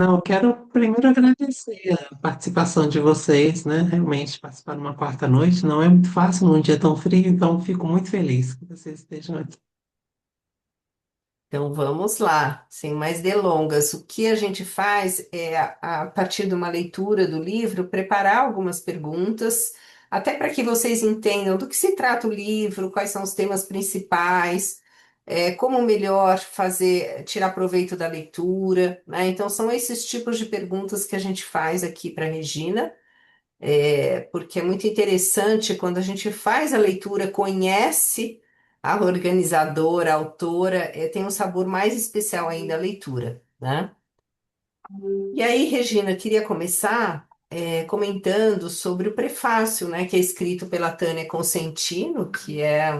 Não, eu quero primeiro agradecer a participação de vocês, né? Realmente, participar numa quarta-noite não é muito fácil num dia tão frio, então fico muito feliz que vocês estejam aqui. Então vamos lá, sem mais delongas. O que a gente faz é, a partir de uma leitura do livro, preparar algumas perguntas, até para que vocês entendam do que se trata o livro, quais são os temas principais, como melhor fazer, tirar proveito da leitura, né? Então são esses tipos de perguntas que a gente faz aqui para a Regina. Porque é muito interessante quando a gente faz a leitura, conhece a organizadora, a autora, tem um sabor mais especial ainda a leitura, né? E aí, Regina, eu queria começar comentando sobre o prefácio, né, que é escrito pela Tânia Consentino, que é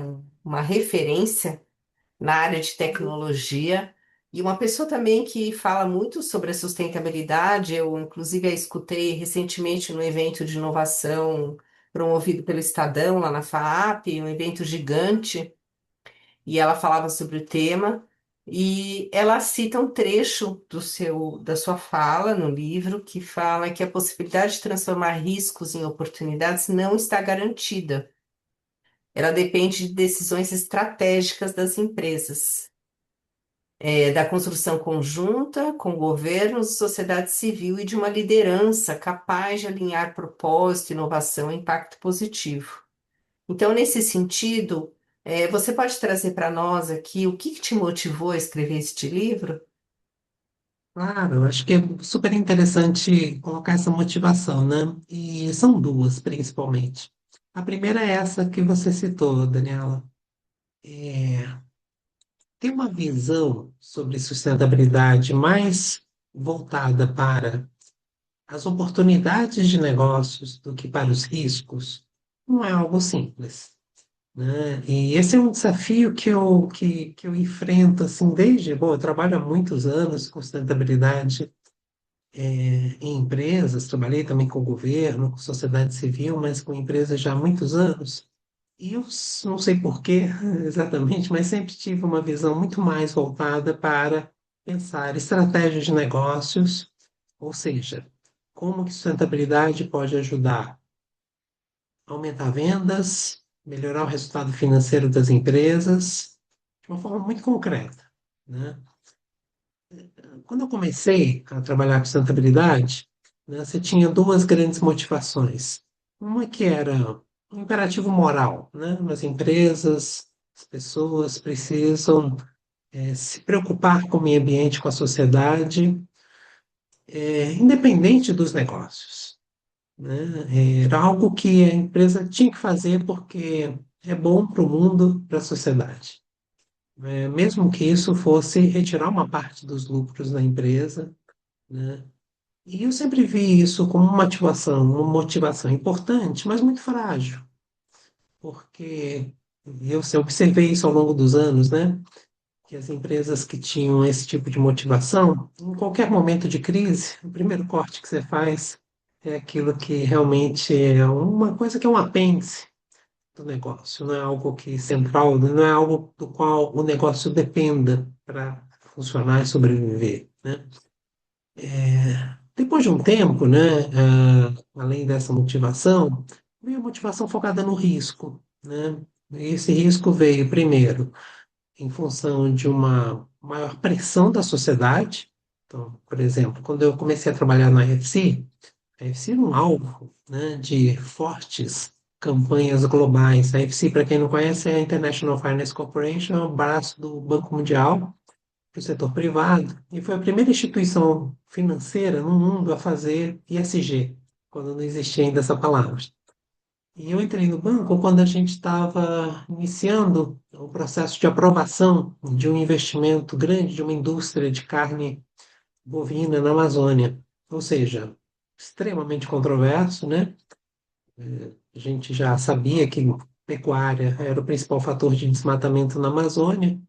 uma referência na área de tecnologia e uma pessoa também que fala muito sobre a sustentabilidade. Eu, inclusive, a escutei recentemente no evento de inovação promovido pelo Estadão, lá na FAAP, um evento gigante, e ela falava sobre o tema. E ela cita um trecho da sua fala no livro que fala que a possibilidade de transformar riscos em oportunidades não está garantida. Ela depende de decisões estratégicas das empresas, da construção conjunta com governos, sociedade civil e de uma liderança capaz de alinhar propósito, inovação e impacto positivo. Então, nesse sentido, você pode trazer para nós aqui o que te motivou a escrever este livro? Claro, eu acho que é super interessante colocar essa motivação, né? E são duas, principalmente. A primeira é essa que você citou, Daniela. É, ter uma visão sobre sustentabilidade mais voltada para as oportunidades de negócios do que para os riscos não é algo simples, né? E esse é um desafio que eu enfrento assim desde, bom, eu trabalho há muitos anos com sustentabilidade em empresas, trabalhei também com o governo, com sociedade civil, mas com empresas já há muitos anos. E eu não sei por quê exatamente, mas sempre tive uma visão muito mais voltada para pensar estratégias de negócios, ou seja, como que sustentabilidade pode ajudar a aumentar vendas, melhorar o resultado financeiro das empresas, de uma forma muito concreta, né? Quando eu comecei a trabalhar com sustentabilidade, né, você tinha duas grandes motivações. Uma que era um imperativo moral, né? As empresas, as pessoas precisam se preocupar com o meio ambiente, com a sociedade, independente dos negócios, né? Era algo que a empresa tinha que fazer porque é bom para o mundo, para a sociedade. Mesmo que isso fosse retirar uma parte dos lucros da empresa, né? E eu sempre vi isso como uma motivação importante, mas muito frágil, porque eu observei isso ao longo dos anos, né? Que as empresas que tinham esse tipo de motivação, em qualquer momento de crise, o primeiro corte que você faz é aquilo que realmente é uma coisa que é um apêndice do negócio, não é algo que central, não é algo do qual o negócio dependa para funcionar e sobreviver, né? Depois de um tempo, né, além dessa motivação, veio a motivação focada no risco, né? E esse risco veio primeiro em função de uma maior pressão da sociedade. Então, por exemplo, quando eu comecei a trabalhar na RFC, a RFC era um alvo, né, de fortes campanhas globais. A RFC, para quem não conhece, é a International Finance Corporation, é o braço do Banco Mundial para o setor privado, e foi a primeira instituição financeira no mundo a fazer ISG, quando não existia ainda essa palavra. E eu entrei no banco quando a gente estava iniciando o processo de aprovação de um investimento grande de uma indústria de carne bovina na Amazônia. Ou seja, extremamente controverso, né? A gente já sabia que pecuária era o principal fator de desmatamento na Amazônia,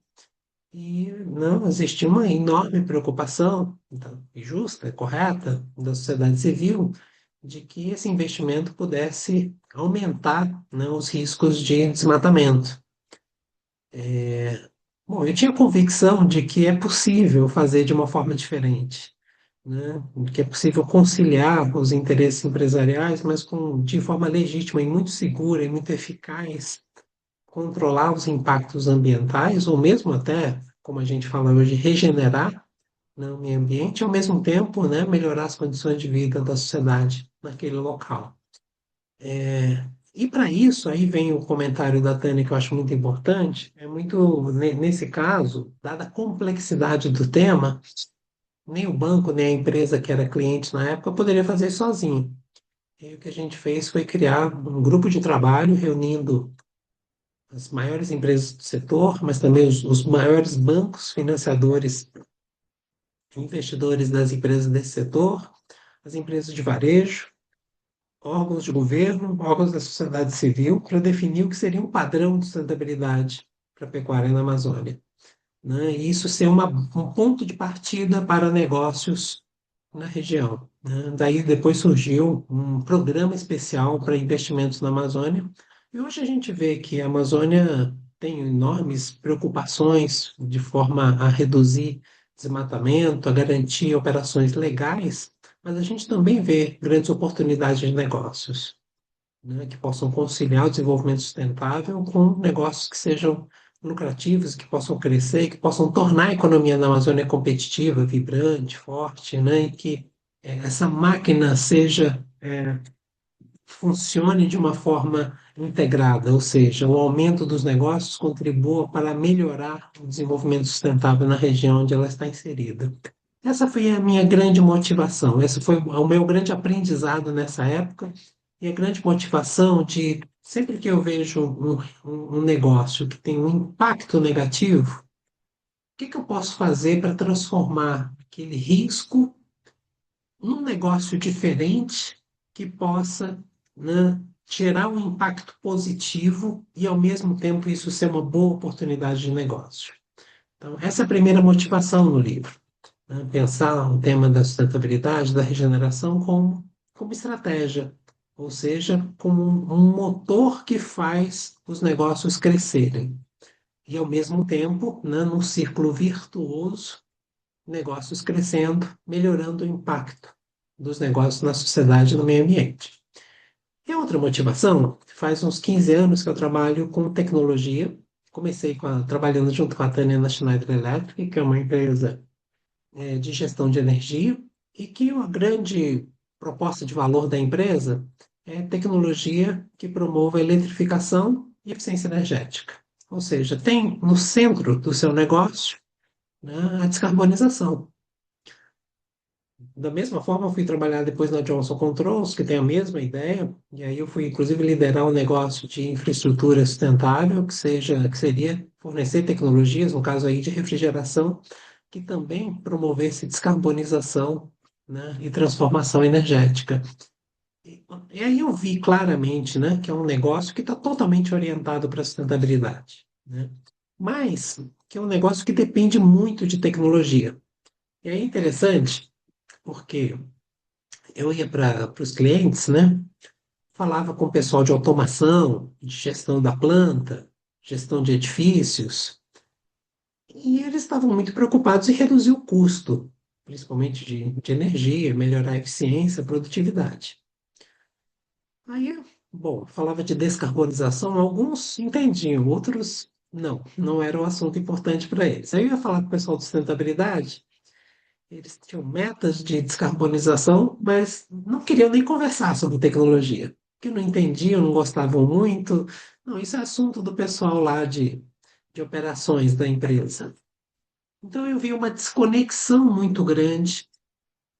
e não existia uma enorme preocupação, então, e justa, correta, da sociedade civil, de que esse investimento pudesse aumentar, né, os riscos de desmatamento. Bom, eu tinha convicção de que é possível fazer de uma forma diferente. né, que é possível conciliar os interesses empresariais, mas de forma legítima e muito segura e muito eficaz, controlar os impactos ambientais, ou mesmo até, como a gente fala hoje, regenerar, né, o meio ambiente, e ao mesmo tempo, né, melhorar as condições de vida da sociedade naquele local. E para isso, aí vem o comentário da Tânia que eu acho muito importante, é muito, nesse caso, dada a complexidade do tema, nem o banco, nem a empresa que era cliente na época poderia fazer sozinho. E o que a gente fez foi criar um grupo de trabalho reunindo as maiores empresas do setor, mas também os maiores bancos financiadores, investidores das empresas desse setor, as empresas de varejo, órgãos de governo, órgãos da sociedade civil, para definir o que seria um padrão de sustentabilidade para a pecuária na Amazônia, né? E isso ser um ponto de partida para negócios na região, né? Daí depois surgiu um programa especial para investimentos na Amazônia, e hoje a gente vê que a Amazônia tem enormes preocupações de forma a reduzir desmatamento, a garantir operações legais, mas a gente também vê grandes oportunidades de negócios, né, que possam conciliar o desenvolvimento sustentável com negócios que sejam lucrativos, que possam crescer, que possam tornar a economia na Amazônia competitiva, vibrante, forte, né, e que essa máquina funcione de uma forma integrada, ou seja, o aumento dos negócios contribua para melhorar o desenvolvimento sustentável na região onde ela está inserida. Essa foi a minha grande motivação, esse foi o meu grande aprendizado nessa época e a grande motivação de, sempre que eu vejo um negócio que tem um impacto negativo, o que que eu posso fazer para transformar aquele risco num negócio diferente que possa, né, gerar um impacto positivo e, ao mesmo tempo, isso ser uma boa oportunidade de negócio. Então, essa é a primeira motivação no livro, né? Pensar o tema da sustentabilidade, da regeneração como estratégia, ou seja, como um motor que faz os negócios crescerem. E, ao mesmo tempo, né, num círculo virtuoso, negócios crescendo, melhorando o impacto dos negócios na sociedade e no meio ambiente. E a outra motivação, faz uns 15 anos que eu trabalho com tecnologia. Comecei trabalhando junto com a Tânia na Schneider Electric, que é uma empresa de gestão de energia, e que a grande proposta de valor da empresa é tecnologia que promova a eletrificação e eficiência energética. Ou seja, tem no centro do seu negócio, né, a descarbonização. Da mesma forma, eu fui trabalhar depois na Johnson Controls, que tem a mesma ideia, e aí eu fui, inclusive, liderar um negócio de infraestrutura sustentável, que seria fornecer tecnologias, no caso aí de refrigeração, que também promovesse descarbonização, né, e transformação energética. E aí eu vi claramente, né, que é um negócio que está totalmente orientado para a sustentabilidade, né, mas que é um negócio que depende muito de tecnologia. E é interessante, porque eu ia para os clientes, né? Falava com o pessoal de automação, de gestão da planta, gestão de edifícios, e eles estavam muito preocupados em reduzir o custo, principalmente de energia, melhorar a eficiência, a produtividade. Aí, bom, falava de descarbonização, alguns entendiam, outros não era um assunto importante para eles. Aí eu ia falar com o pessoal de sustentabilidade. Eles tinham metas de descarbonização, mas não queriam nem conversar sobre tecnologia, que não entendiam, não gostavam muito. Não, isso é assunto do pessoal lá de operações da empresa. Então eu vi uma desconexão muito grande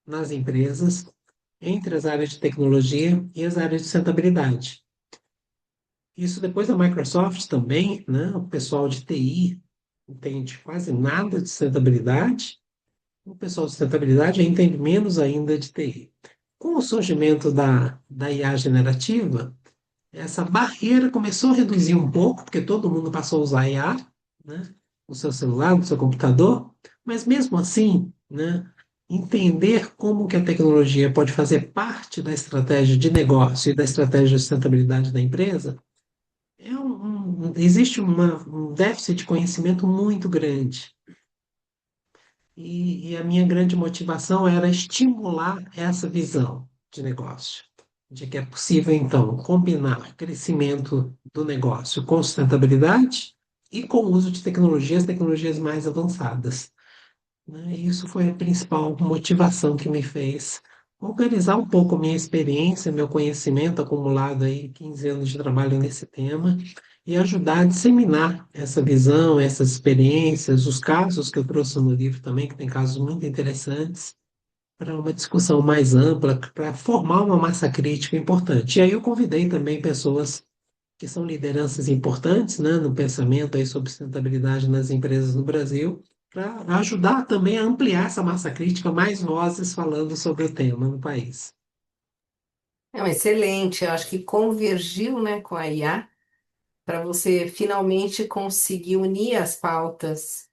nas empresas entre as áreas de tecnologia e as áreas de sustentabilidade. Isso depois da Microsoft também, né? O pessoal de TI não entende quase nada de sustentabilidade. O pessoal de sustentabilidade entende menos ainda de TI. Com o surgimento da IA generativa, essa barreira começou a reduzir um pouco, porque todo mundo passou a usar IA, né, no seu celular, no seu computador, mas mesmo assim, né, entender como que a tecnologia pode fazer parte da estratégia de negócio e da estratégia de sustentabilidade da empresa, existe um déficit de conhecimento muito grande. e a minha grande motivação era estimular essa visão de negócio, de que é possível, então, combinar crescimento do negócio com sustentabilidade e com o uso de tecnologias, tecnologias mais avançadas, né? E isso foi a principal motivação que me fez organizar um pouco a minha experiência, meu conhecimento acumulado aí, 15 anos de trabalho nesse tema, e ajudar a disseminar essa visão, essas experiências, os casos que eu trouxe no livro também, que tem casos muito interessantes, para uma discussão mais ampla, para formar uma massa crítica importante. E aí eu convidei também pessoas que são lideranças importantes, né, no pensamento aí sobre sustentabilidade nas empresas no Brasil, para ajudar também a ampliar essa massa crítica, mais vozes falando sobre o tema no país. É um excelente, eu acho que convergiu, né, com a IA para você finalmente conseguir unir as pautas,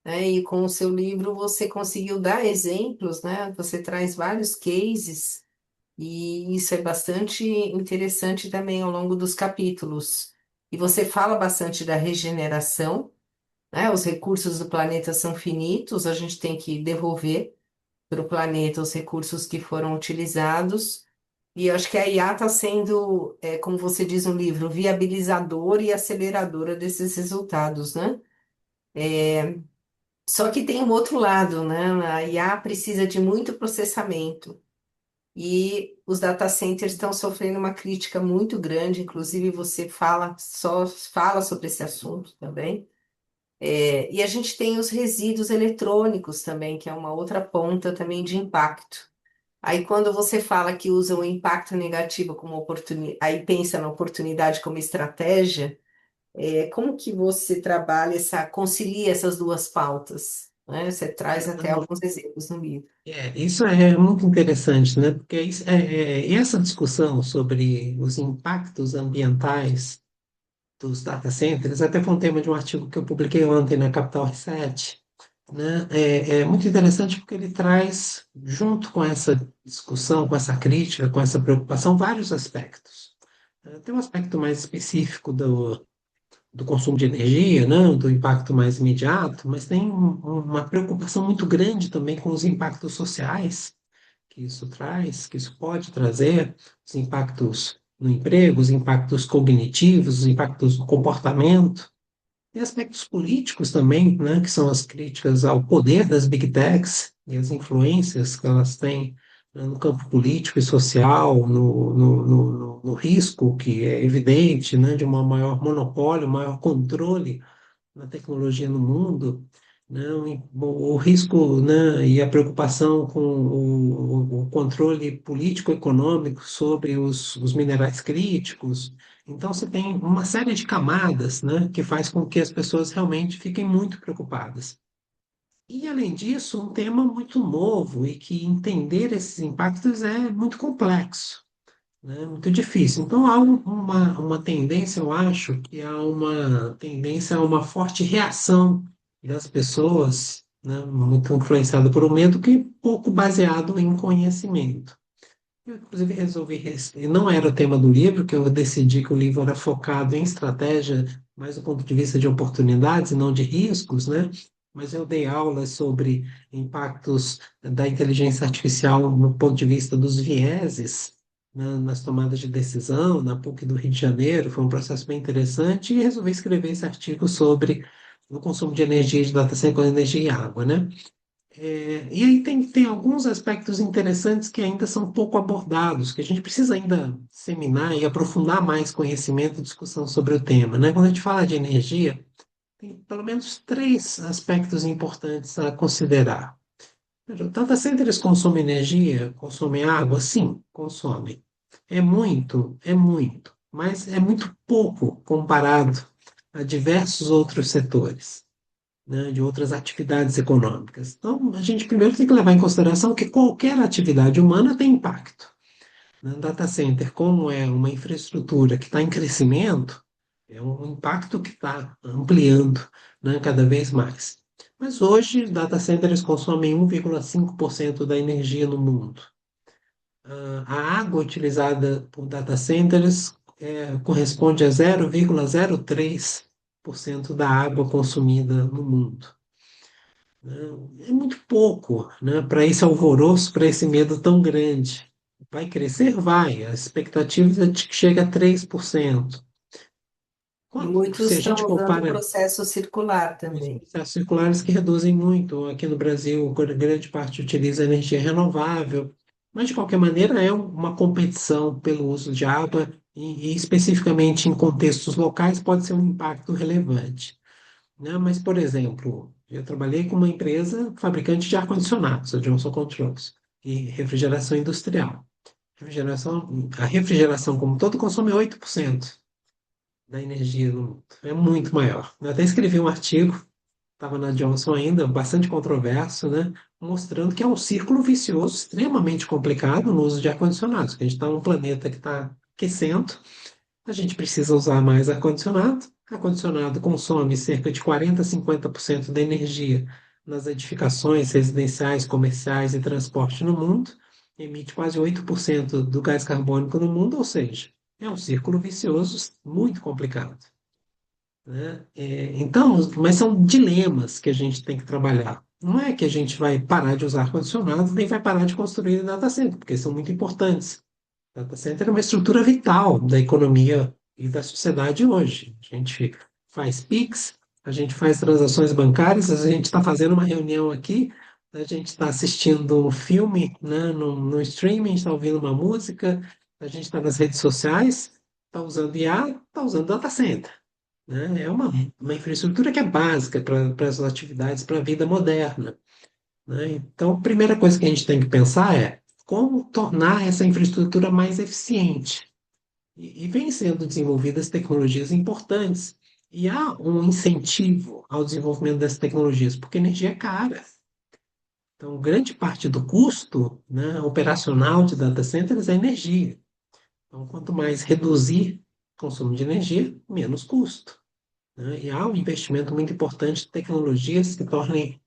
né? E com o seu livro você conseguiu dar exemplos, né? Você traz vários cases e isso é bastante interessante também ao longo dos capítulos. E você fala bastante da regeneração, né? Os recursos do planeta são finitos, a gente tem que devolver para o planeta os recursos que foram utilizados. E eu acho que a IA está sendo, como você diz no livro, viabilizadora e aceleradora desses resultados, né? Só que tem um outro lado, né? A IA precisa de muito processamento e os data centers estão sofrendo uma crítica muito grande, inclusive você fala sobre esse assunto também. E a gente tem os resíduos eletrônicos também, que é uma outra ponta também de impacto. Aí quando você fala que usa o impacto negativo como oportunidade, aí pensa na oportunidade como estratégia, como que você trabalha concilia essas duas pautas, né? Você traz até Não, alguns exemplos no livro. isso é muito interessante, né? Porque e essa discussão sobre os impactos ambientais dos data centers, até foi um tema de um artigo que eu publiquei ontem na Capital Reset, né? É muito interessante porque ele traz, junto com essa discussão, com essa crítica, com essa preocupação, vários aspectos. Tem um aspecto mais específico do consumo de energia, né? Do impacto mais imediato, mas tem uma preocupação muito grande também com os impactos sociais que isso traz, que isso pode trazer, os impactos no emprego, os impactos cognitivos, os impactos no comportamento. Tem aspectos políticos também, né, que são as críticas ao poder das big techs e as influências que elas têm, né, no campo político e social, no risco que é evidente, né, de um maior monopólio, maior controle na tecnologia no mundo, né, o risco, né, e a preocupação com o controle político-econômico sobre os minerais críticos. Então, você tem uma série de camadas, né, que faz com que as pessoas realmente fiquem muito preocupadas. E, além disso, um tema muito novo e que entender esses impactos é muito complexo, né? Muito difícil. Então, há uma tendência, eu acho, que há uma tendência a uma forte reação das pessoas, né? Muito influenciada por um medo que é pouco baseado em conhecimento. Eu, inclusive, e não era o tema do livro, que eu decidi que o livro era focado em estratégia, mais do ponto de vista de oportunidades e não de riscos, né? Mas eu dei aulas sobre impactos da inteligência artificial no ponto de vista dos vieses, né, nas tomadas de decisão, na PUC do Rio de Janeiro. Foi um processo bem interessante e resolvi escrever esse artigo sobre o consumo de energia de data center com energia e água, né? E aí tem alguns aspectos interessantes que ainda são pouco abordados, que a gente precisa ainda seminar e aprofundar mais conhecimento e discussão sobre o tema, né? Quando a gente fala de energia, tem pelo menos três aspectos importantes a considerar. Veja, o data centers consomem energia, consomem água? Sim, consomem. É muito, mas é muito pouco comparado a diversos outros setores, né, de outras atividades econômicas. Então, a gente primeiro tem que levar em consideração que qualquer atividade humana tem impacto. Né? Data center, como é uma infraestrutura que está em crescimento, é um impacto que está ampliando, né, cada vez mais. Mas hoje, data centers consomem 1,5% da energia no mundo. A água utilizada por data centers corresponde a 0,03% da água consumida no mundo. Né? É muito pouco, né, para esse alvoroço, para esse medo tão grande. Vai crescer? Vai. A expectativa é de que chega a 3%. E Se muitos a gente estão usando o compara processo circular os também. processos circulares que reduzem muito. Aqui no Brasil, grande parte utiliza energia renovável, mas de qualquer maneira é uma competição pelo uso de água e especificamente em contextos locais pode ser um impacto relevante, né? Mas, por exemplo, eu trabalhei com uma empresa fabricante de ar-condicionados, a Johnson Controls, e refrigeração industrial. A refrigeração como todo consome 8% da energia do mundo. É muito maior. Eu até escrevi um artigo, estava na Johnson ainda, bastante controverso, né? Mostrando que é um círculo vicioso extremamente complicado no uso de ar-condicionados, que a gente está num planeta que está aquecendo, a gente precisa usar mais ar-condicionado. Ar-condicionado consome cerca de 40 a 50% da energia nas edificações residenciais, comerciais e transporte no mundo, emite quase 8% do gás carbônico no mundo, ou seja, é um círculo vicioso muito complicado, né? Então, mas são dilemas que a gente tem que trabalhar. Não é que a gente vai parar de usar ar-condicionado, nem vai parar de construir data center, porque são muito importantes. Data center é uma estrutura vital da economia e da sociedade hoje. A gente faz Pix, a gente faz transações bancárias, a gente está fazendo uma reunião aqui, a gente está assistindo um filme, né, no streaming, está ouvindo uma música, a gente está nas redes sociais, está usando IA, está usando data center, né? É uma infraestrutura que é básica para as atividades, para a vida moderna, né? Então, a primeira coisa que a gente tem que pensar é como tornar essa infraestrutura mais eficiente. E vem sendo desenvolvidas tecnologias importantes. E há um incentivo ao desenvolvimento dessas tecnologias, porque a energia é cara. Então, grande parte do custo, né, operacional de data centers é energia. Então, quanto mais reduzir o consumo de energia, menos custo, né? E há um investimento muito importante em tecnologias que tornem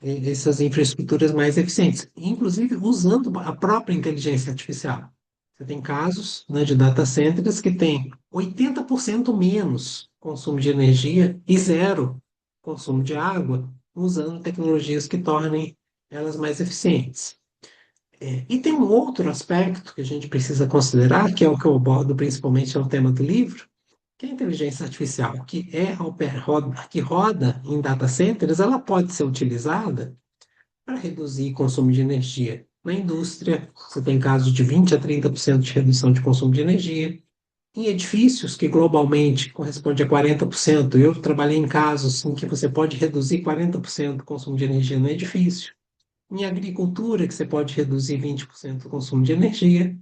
essas infraestruturas mais eficientes, inclusive usando a própria inteligência artificial. Você tem casos, né, de data centers que têm 80% menos consumo de energia e zero consumo de água, usando tecnologias que tornem elas mais eficientes. E tem um outro aspecto que a gente precisa considerar, que é o que eu abordo principalmente no tema do livro, que a inteligência artificial, que roda em data centers, ela pode ser utilizada para reduzir consumo de energia. Na indústria, você tem casos de 20 a 30% de redução de consumo de energia. Em edifícios, que globalmente corresponde a 40%, eu trabalhei em casos em que você pode reduzir 40% do consumo de energia no edifício. Em agricultura, que você pode reduzir 20% do consumo de energia.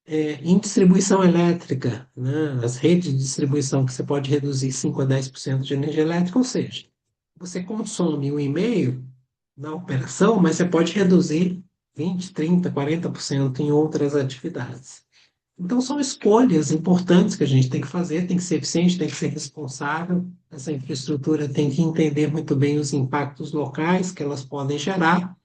Em distribuição elétrica, né, as redes de distribuição, que você pode reduzir 5 a 10% de energia elétrica, ou seja, você consome um e-mail na operação, mas você pode reduzir 20, 30, 40% em outras atividades. Então, são escolhas importantes que a gente tem que fazer, tem que ser eficiente, tem que ser responsável. Essa infraestrutura tem que entender muito bem os impactos locais que elas podem gerar,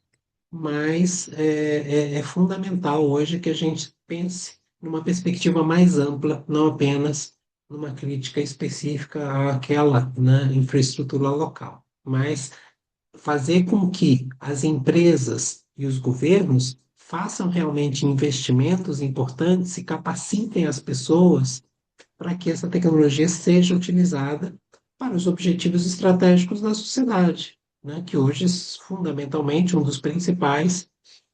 mas é fundamental hoje que a gente pense numa perspectiva mais ampla, não apenas numa crítica específica àquela, né, infraestrutura local, mas fazer com que as empresas e os governos façam realmente investimentos importantes e capacitem as pessoas para que essa tecnologia seja utilizada para os objetivos estratégicos da sociedade, né? Que hoje, fundamentalmente, um dos principais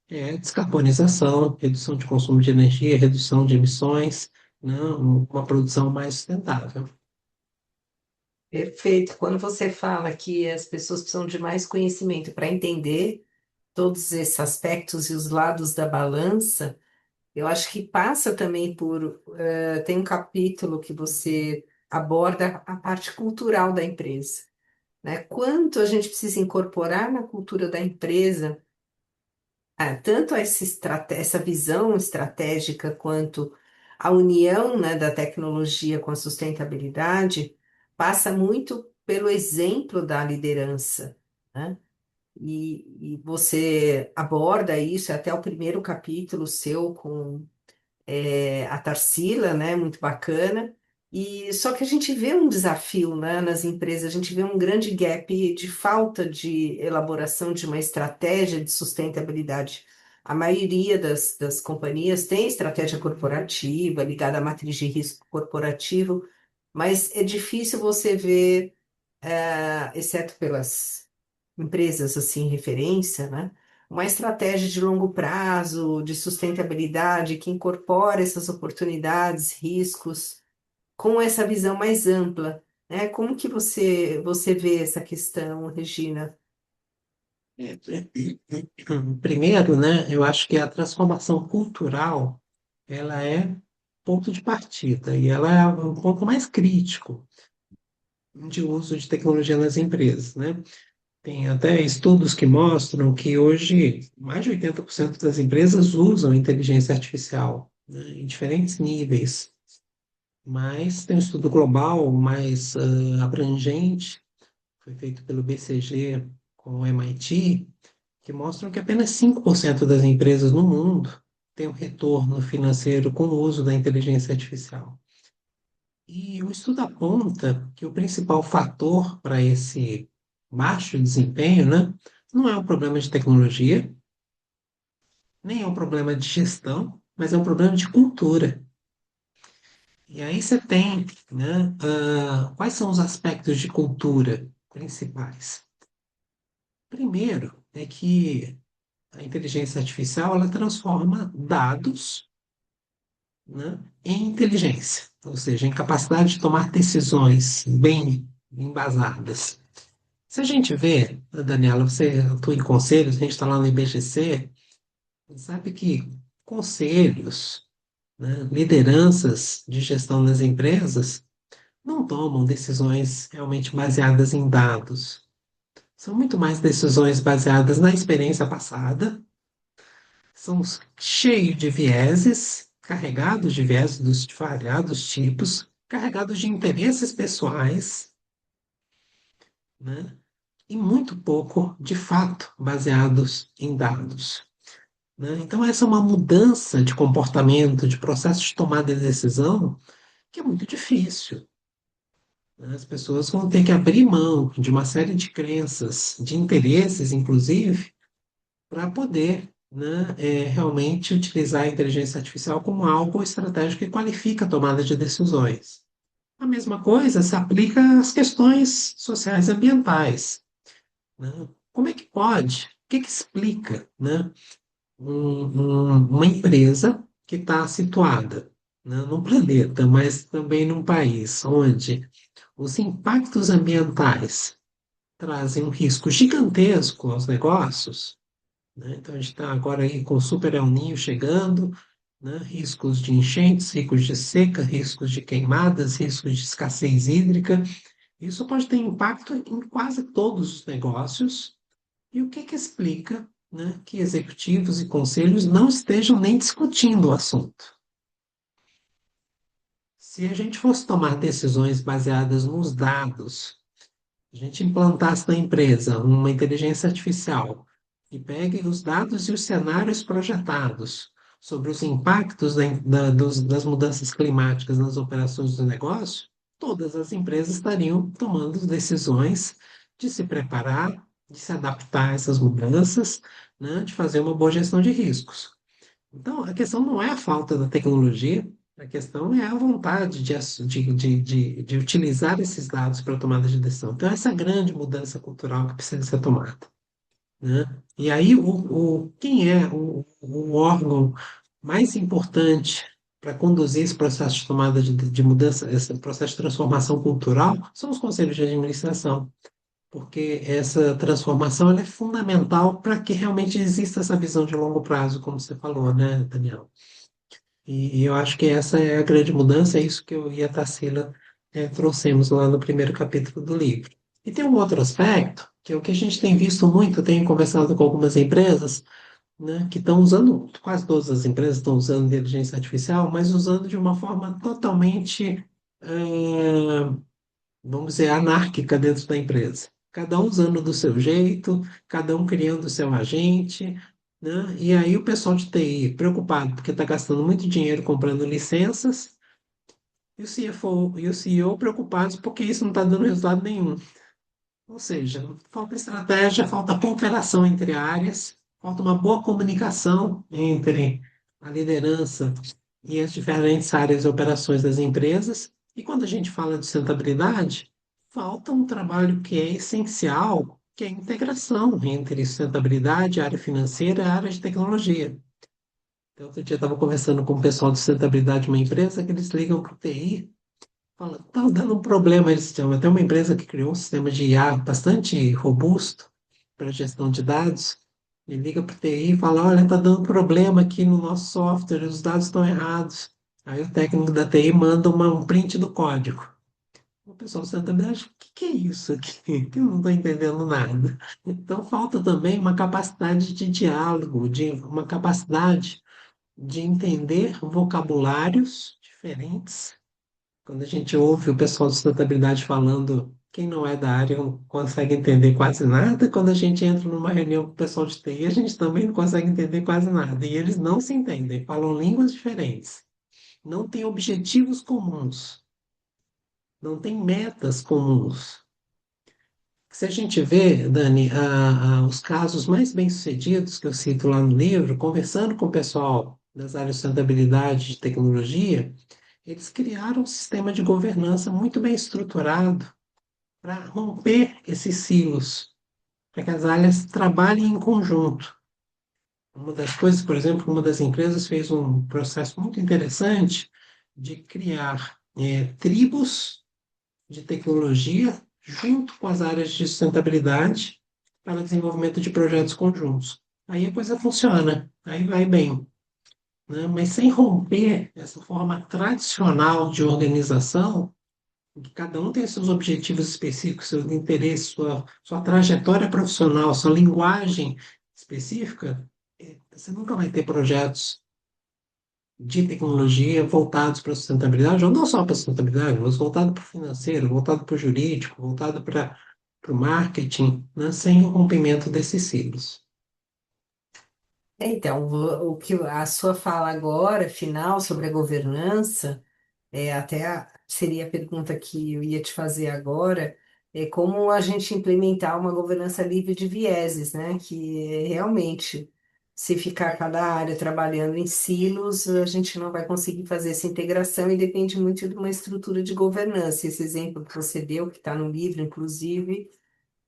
é descarbonização, redução de consumo de energia, redução de emissões, né? Uma produção mais sustentável. Perfeito. Quando você fala que as pessoas precisam de mais conhecimento para entender todos esses aspectos e os lados da balança, eu acho que passa também por. Tem um capítulo que você aborda a parte cultural da empresa, né? Quanto a gente precisa incorporar na cultura da empresa, tanto essa visão estratégica quanto a união, né, da tecnologia com a sustentabilidade, passa muito pelo exemplo da liderança, né? E você aborda isso, até o primeiro capítulo seu com a Tarsila, né? Muito bacana. E só que a gente vê um desafio, né, nas empresas, a gente vê um grande gap de falta de elaboração de uma estratégia de sustentabilidade. A maioria das companhias tem estratégia corporativa ligada à matriz de risco corporativo, mas é difícil você ver, exceto pelas empresas assim, referência, né? Uma estratégia de longo prazo, de sustentabilidade, que incorpora essas oportunidades, riscos, com essa visão mais ampla, né? Como que você vê essa questão, Regina? Primeiro, né, eu acho que a transformação cultural, ela é ponto de partida e ela é o ponto mais crítico de uso de tecnologia nas empresas, né? Tem até estudos que mostram que hoje mais de 80% das empresas usam inteligência artificial, né, em diferentes níveis, mas tem um estudo global mais abrangente, foi feito pelo BCG com o MIT, que mostram que apenas 5% das empresas no mundo têm um retorno financeiro com o uso da inteligência artificial. E o estudo aponta que o principal fator para esse baixo desempenho, né, não é um problema de tecnologia, nem é um problema de gestão, mas é um problema de cultura. E aí você tem, né, quais são os aspectos de cultura principais? Primeiro é que a inteligência artificial ela transforma dados, né, em inteligência, ou seja, em capacidade de tomar decisões bem embasadas. Se a gente vê, Daniela, você atua em conselhos, a gente está lá no IBGC, sabe que conselhos, né, lideranças de gestão das empresas não tomam decisões realmente baseadas em dados. São muito mais decisões baseadas na experiência passada, são cheios de vieses, carregados de vieses dos variados tipos, carregados de interesses pessoais, né? E muito pouco, de fato, baseados em dados, né? Então, essa é uma mudança de comportamento, de processo de tomada de decisão, que é muito difícil, né? As pessoas vão ter que abrir mão de uma série de crenças, de interesses, inclusive, para poder, né, realmente utilizar a inteligência artificial como algo estratégico que qualifica a tomada de decisões. A mesma coisa se aplica às questões sociais e ambientais, né? Como é que pode? O que que explica, né, uma empresa que está situada, né, num planeta, mas também num país onde os impactos ambientais trazem um risco gigantesco aos negócios, né? Então, a gente está agora aí com o Super El Niño chegando, né? Riscos de enchentes, riscos de seca, riscos de queimadas, riscos de escassez hídrica. Isso pode ter impacto em quase todos os negócios. E o que que explica, né, que executivos e conselhos não estejam nem discutindo o assunto? Se a gente fosse tomar decisões baseadas nos dados, a gente implantasse na empresa uma inteligência artificial que pegue os dados e os cenários projetados sobre os impactos das mudanças climáticas nas operações do negócio, todas as empresas estariam tomando decisões de se preparar, de se adaptar a essas mudanças, né, de fazer uma boa gestão de riscos. Então, a questão não é a falta da tecnologia, a questão é a vontade de utilizar esses dados para a tomada de decisão. Então, essa é a grande mudança cultural que precisa ser tomada, né? E aí, quem é o órgão mais importante para conduzir esse processo de tomada de mudança, esse processo de transformação cultural, são os conselhos de administração, porque essa transformação ela é fundamental para que realmente exista essa visão de longo prazo, como você falou, né, Daniel? E eu acho que essa é a grande mudança, é isso que eu e a Tarsila trouxemos lá no primeiro capítulo do livro. E tem um outro aspecto, que é o que a gente tem visto muito, eu tenho conversado com algumas empresas, né, que estão usando, quase todas as empresas estão usando inteligência artificial, mas usando de uma forma totalmente, vamos dizer, anárquica dentro da empresa. Cada um usando do seu jeito, cada um criando o seu agente, né? E aí o pessoal de TI preocupado porque está gastando muito dinheiro comprando licenças E o CFO e o CEO preocupados porque isso não está dando resultado nenhum. Ou seja, falta estratégia, falta cooperação entre áreas, falta uma boa comunicação entre a liderança e as diferentes áreas e operações das empresas. E quando a gente fala de sustentabilidade, falta um trabalho que é essencial, que é a integração entre sustentabilidade, área financeira e área de tecnologia. Então, outro dia eu estava conversando com o pessoal de sustentabilidade de uma empresa que eles ligam para o TI. Fala, tá dando um problema. Eles têm até uma empresa que criou um sistema de IA bastante robusto para gestão de dados. Ele liga para o TI e fala, olha, tá dando problema aqui no nosso software, os dados estão errados. Aí o técnico da TI manda um print do código. O pessoal do Santa acha, o que que é isso aqui? Que eu não estou entendendo nada. Então falta também uma capacidade de diálogo, de uma capacidade de entender vocabulários diferentes. Quando a gente ouve o pessoal de sustentabilidade falando, quem não é da área não consegue entender quase nada. Quando a gente entra numa reunião com o pessoal de TI, a gente também não consegue entender quase nada. E eles não se entendem, falam línguas diferentes, não têm objetivos comuns, não têm metas comuns. Se a gente vê, Dani, os casos mais bem-sucedidos que eu cito lá no livro, conversando com o pessoal das áreas de sustentabilidade e de tecnologia, eles criaram um sistema de governança muito bem estruturado para romper esses silos, para que as áreas trabalhem em conjunto. Uma das coisas, por exemplo, uma das empresas fez um processo muito interessante de criar tribos de tecnologia junto com as áreas de sustentabilidade para desenvolvimento de projetos conjuntos. Aí a coisa funciona, aí vai bem, né? Mas sem romper essa forma tradicional de organização, em que cada um tem seus objetivos específicos, seus interesses, sua trajetória profissional, sua linguagem específica, você nunca vai ter projetos de tecnologia voltados para a sustentabilidade, ou não só para a sustentabilidade, mas voltado para o financeiro, voltado para o jurídico, voltado para o marketing, né, sem o rompimento desses ciclos. Então, o que a sua fala agora, final, sobre a governança, seria a pergunta que eu ia te fazer agora, é como a gente implementar uma governança livre de vieses, né? Que realmente, se ficar cada área trabalhando em silos, a gente não vai conseguir fazer essa integração e depende muito de uma estrutura de governança. Esse exemplo que você deu, que está no livro, inclusive,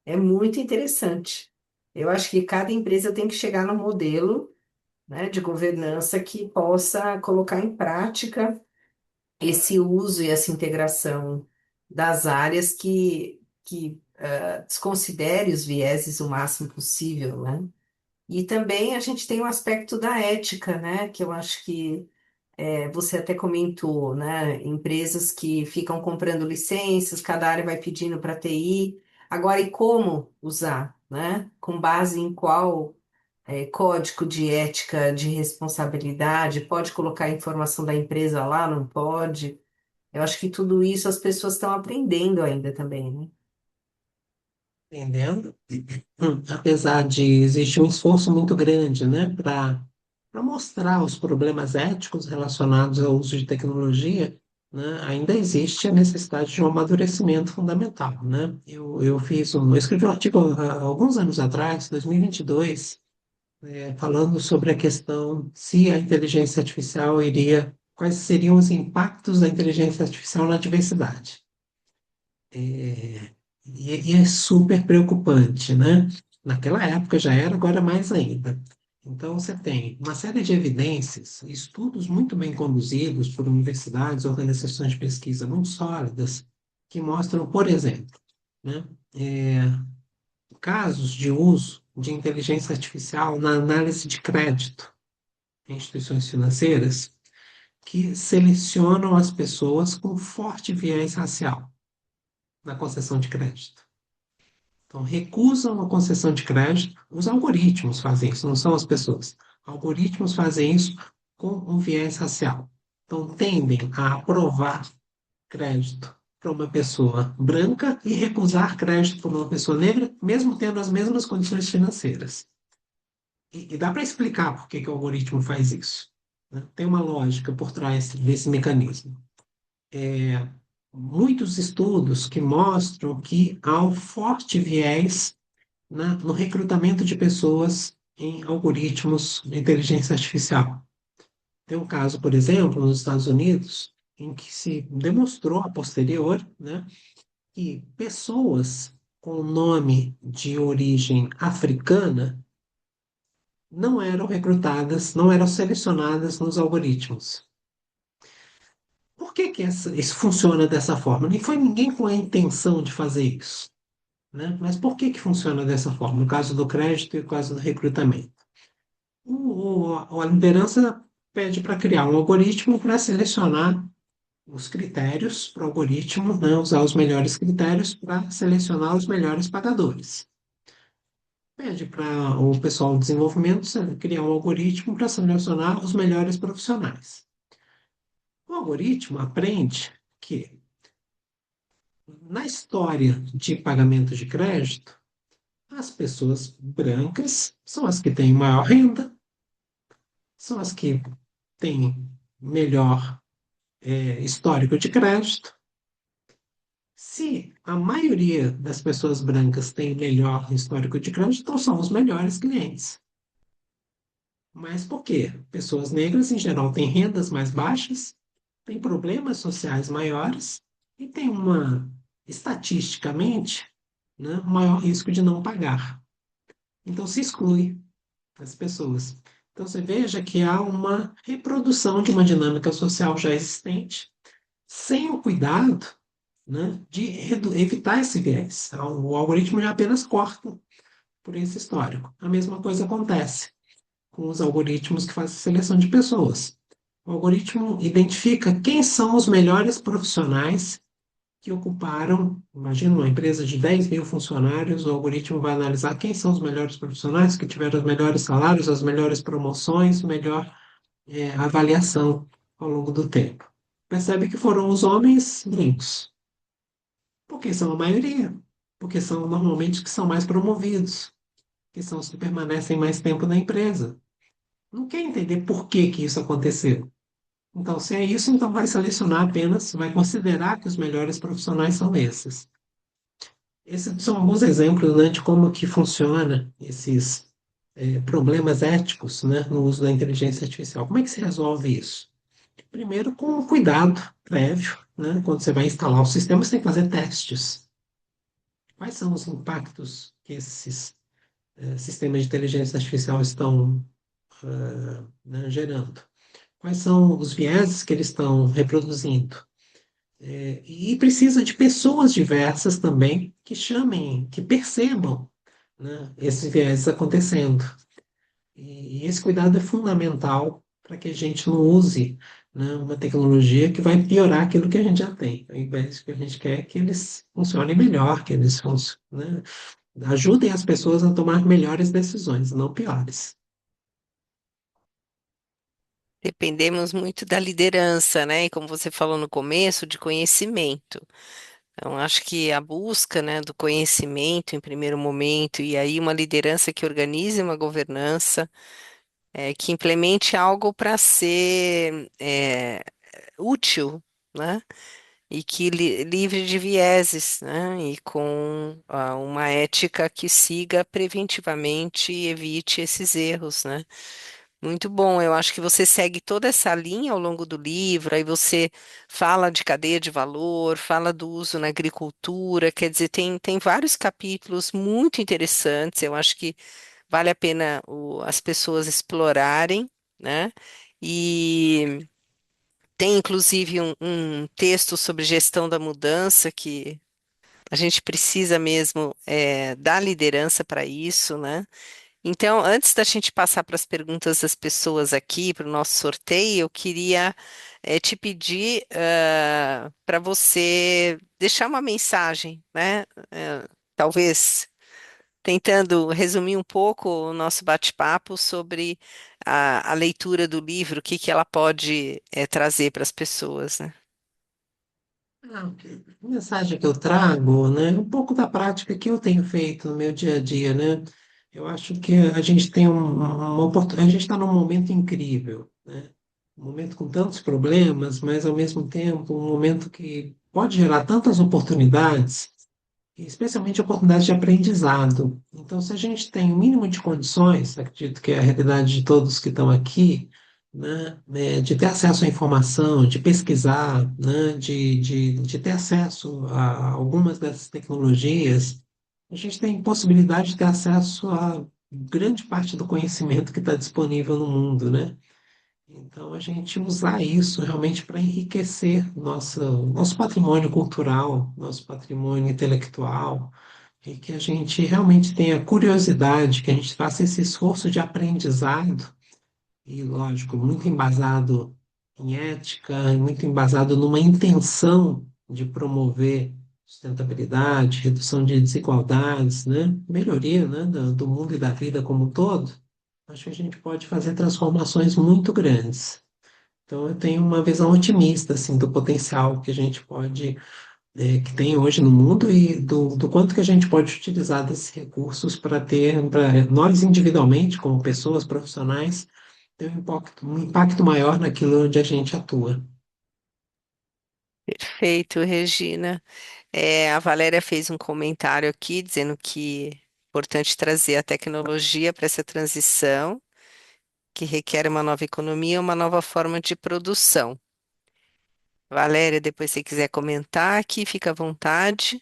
é muito interessante. Eu acho que cada empresa tem que chegar no modelo, né, de governança que possa colocar em prática esse uso e essa integração das áreas que desconsidere os vieses o máximo possível, né? E também a gente tem o aspecto da ética, né? Que eu acho que você até comentou, né? Empresas que ficam comprando licenças, cada área vai pedindo para TI. Agora, e como usar, né? Com base em qual código de ética, de responsabilidade? Pode colocar a informação da empresa lá, não pode? Eu acho que tudo isso as pessoas estão aprendendo ainda também, né? Entendendo? Apesar de existir um esforço muito grande, né, para mostrar os problemas éticos relacionados ao uso de tecnologia, né, ainda existe a necessidade de um amadurecimento fundamental, né? Eu escrevi um artigo há alguns anos atrás, 2022, falando sobre a questão se a inteligência artificial iria, quais seriam os impactos da inteligência artificial na diversidade. E é super preocupante, né? Naquela época já era, agora mais ainda. Então, você tem uma série de evidências, estudos muito bem conduzidos por universidades, organizações de pesquisa muito sólidas, que mostram, por exemplo, né, é, casos de uso de inteligência artificial na análise de crédito em instituições financeiras que selecionam as pessoas com forte viés racial na concessão de crédito. Então, recusam a concessão de crédito. Os algoritmos fazem isso, não são as pessoas. Algoritmos fazem isso com um viés racial. Então, tendem a aprovar crédito para uma pessoa branca e recusar crédito para uma pessoa negra, mesmo tendo as mesmas condições financeiras. E dá para explicar por que que o algoritmo faz isso, né? Tem uma lógica por trás desse mecanismo. muitos estudos que mostram que há um forte viés no recrutamento de pessoas em algoritmos de inteligência artificial. Tem um caso, por exemplo, nos Estados Unidos, em que se demonstrou a posterior, né, que pessoas com nome de origem africana não eram recrutadas, não eram selecionadas nos algoritmos. Por que que isso funciona dessa forma? Nem foi ninguém com a intenção de fazer isso, né? Mas por que que funciona dessa forma? No caso do crédito e no caso do recrutamento. A liderança pede para criar um algoritmo para selecionar os critérios para o algoritmo, né? Usar os melhores critérios para selecionar os melhores pagadores. Pede para o pessoal do desenvolvimento criar um algoritmo para selecionar os melhores profissionais. O algoritmo aprende que, na história de pagamento de crédito, as pessoas brancas são as que têm maior renda, são as que têm melhor histórico de crédito. Se a maioria das pessoas brancas tem melhor histórico de crédito, então são os melhores clientes. Mas por quê? Pessoas negras, em geral, têm rendas mais baixas, têm problemas sociais maiores e têm estatisticamente, né, um maior risco de não pagar. Então, se exclui as pessoas. Então, você veja que há uma reprodução de uma dinâmica social já existente, sem o cuidado, né, de evitar esse viés. Então, o algoritmo já apenas corta por esse histórico. A mesma coisa acontece com os algoritmos que fazem seleção de pessoas. O algoritmo identifica quem são os melhores profissionais que ocuparam, imagina uma empresa de 10 mil funcionários, o algoritmo vai analisar quem são os melhores profissionais que tiveram os melhores salários, as melhores promoções, melhor avaliação ao longo do tempo. Percebe que foram os homens brancos, porque são a maioria, porque são normalmente os que são mais promovidos, que são os que permanecem mais tempo na empresa. Não quer entender por que que isso aconteceu. Então, se é isso, então vai selecionar apenas, vai considerar que os melhores profissionais são esses. Esses são alguns exemplos, né, de como que funciona esses problemas éticos, né, no uso da inteligência artificial. Como é que se resolve isso? Primeiro, com cuidado prévio, né, quando você vai instalar o sistema, você tem que fazer testes. Quais são os impactos que esses sistemas de inteligência artificial estão né, gerando? Quais são os vieses que eles estão reproduzindo? E precisa de pessoas diversas também que chamem, que percebam, né, esses vieses acontecendo. E esse cuidado é fundamental para que a gente não use, né, uma tecnologia que vai piorar aquilo que a gente já tem. Ao invés que a gente quer que eles funcionem melhor, que eles né, ajudem as pessoas a tomar melhores decisões, não piores. Dependemos muito da liderança, né? E como você falou no começo, de conhecimento. Então, acho que a busca, né, do conhecimento em primeiro momento, e aí uma liderança que organize uma governança, que implemente algo para ser útil, né? E que livre de vieses, né? E com uma ética que siga preventivamente e evite esses erros, né? Muito bom, eu acho que você segue toda essa linha ao longo do livro, aí você fala de cadeia de valor, fala do uso na agricultura, quer dizer, tem vários capítulos muito interessantes, eu acho que vale a pena as pessoas explorarem, né? E tem inclusive um texto sobre gestão da mudança que a gente precisa mesmo dar liderança para isso, né? Então, antes da gente passar para as perguntas das pessoas aqui, para o nosso sorteio, eu queria te pedir para você deixar uma mensagem, né? Talvez tentando resumir um pouco o nosso bate-papo sobre a leitura do livro, o que que ela pode trazer para as pessoas, né? A mensagem que eu trago, né, um pouco da prática que eu tenho feito no meu dia a dia, né? Eu acho que a gente tem uma oportunidade, a gente está num momento incrível, né? um momento com tantos problemas, mas ao mesmo tempo um momento que pode gerar tantas oportunidades, e especialmente oportunidades de aprendizado. Então, se a gente tem o mínimo de condições, acredito que é a realidade de todos que estão aqui, de ter acesso à informação, de pesquisar, de ter acesso a algumas dessas tecnologias, a gente tem possibilidade de ter acesso a grande parte do conhecimento que está disponível no mundo, né? Então, a gente usar isso realmente para enriquecer nosso patrimônio cultural, nosso patrimônio intelectual, e que a gente realmente tenha curiosidade, que a gente faça esse esforço de aprendizado, e, lógico, muito embasado em ética, e muito embasado numa intenção de promover sustentabilidade, redução de desigualdades, né? Melhoria, né, do mundo e da vida como um todo. Acho que a gente pode fazer transformações muito grandes. Então, eu tenho uma visão otimista, assim, do potencial que a gente pode, que tem hoje no mundo e do quanto que a gente pode utilizar desses recursos para ter, para nós individualmente, como pessoas profissionais, ter um impacto maior naquilo onde a gente atua. Perfeito, Regina. A Valéria fez um comentário aqui dizendo que é importante trazer a tecnologia para essa transição, que requer uma nova economia, uma nova forma de produção. Valéria, depois se quiser comentar aqui, fica à vontade.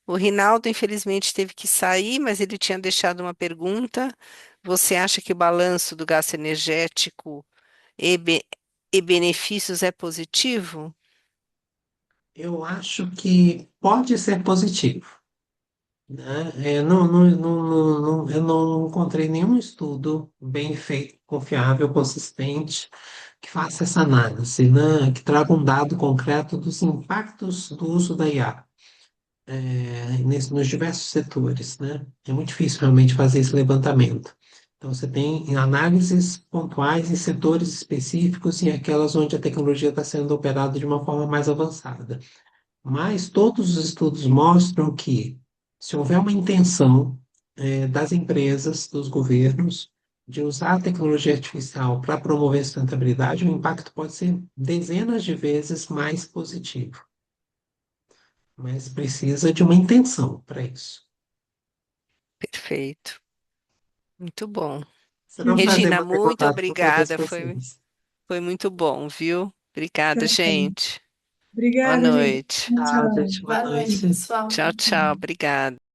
O Rinaldo, infelizmente, teve que sair, mas ele tinha deixado uma pergunta. Você acha que o balanço do gasto energético e, e benefícios é positivo? Eu acho que pode ser positivo, né? Eu não encontrei nenhum estudo bem feito, confiável, consistente, que faça essa análise, né? Que traga um dado concreto dos impactos do uso da IA, nos diversos setores, né? É muito difícil realmente fazer esse levantamento. Então, você tem análises pontuais em setores específicos e aquelas onde a tecnologia está sendo operada de uma forma mais avançada. Mas todos os estudos mostram que, se houver uma intenção, das empresas, dos governos, de usar a tecnologia artificial para promover a sustentabilidade, o impacto pode ser dezenas de vezes mais positivo. Mas precisa de uma intenção para isso. Perfeito. Muito bom. Será um prazer Regina, bater muito contato com todas obrigada. Foi, vocês. foi muito bom, viu? Tá Obrigada, bom. gente. Boa Obrigada, gente. noite. Tchau, Tá, tchau. gente, boa Boa noite, noite. pessoal. Tchau, tchau. Obrigada.